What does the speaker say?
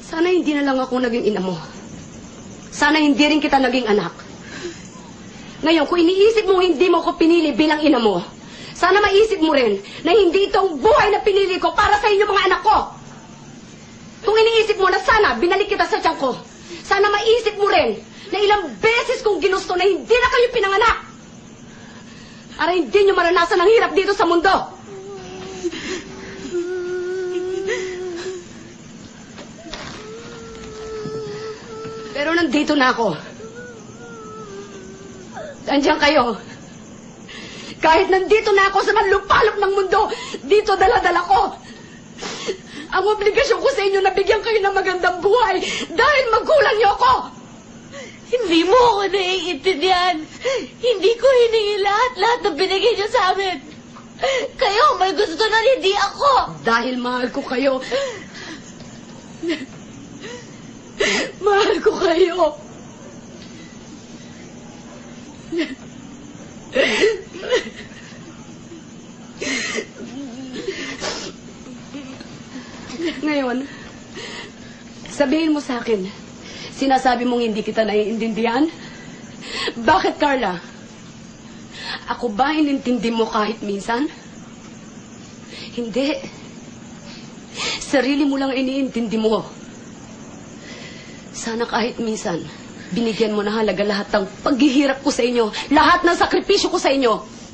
Sana hindi na lang ako naging ina mo. Sana hindi rin kita naging anak. Ngayon, kung iniisip mo hindi mo ko pinili bilang ina mo, sana maisip mo rin na hindi itong buhay na pinili ko para sa inyo mga anak ko. Kung iniisip mo na sana binalik kita sa tiyan ko, sana maisip mo rin na ilang beses kong ginusto na hindi na kayo pinanganak. Para hindi nyo maranasan ang hirap dito sa mundo. Pero nandito na ako. Andiyan kayo. Kahit nandito na ako sa manlupalop ng mundo, dito dala-dala ko. Ang obligasyon ko sa inyo na bigyan kayo ng magandang buhay dahil magulang niyo ako. Hindi mo ako naiintindihan. Hindi ko hiningi lahat ng binigay niyo sa amin. Kayo may gusto na hindi ako. Dahil mahal ko kayo. Mahal ko kayo. Ngayon, sabihin mo sa akin, sinasabi mong hindi kita naiintindihan? Bakit, Carla? Ako ba inintindi mo kahit minsan? Hindi. Sarili mo lang iniintindi mo. Sana kahit minsan, binigyan mo na halaga lahat ng paghihirap ko sa inyo, lahat ng sakripisyo ko sa inyo.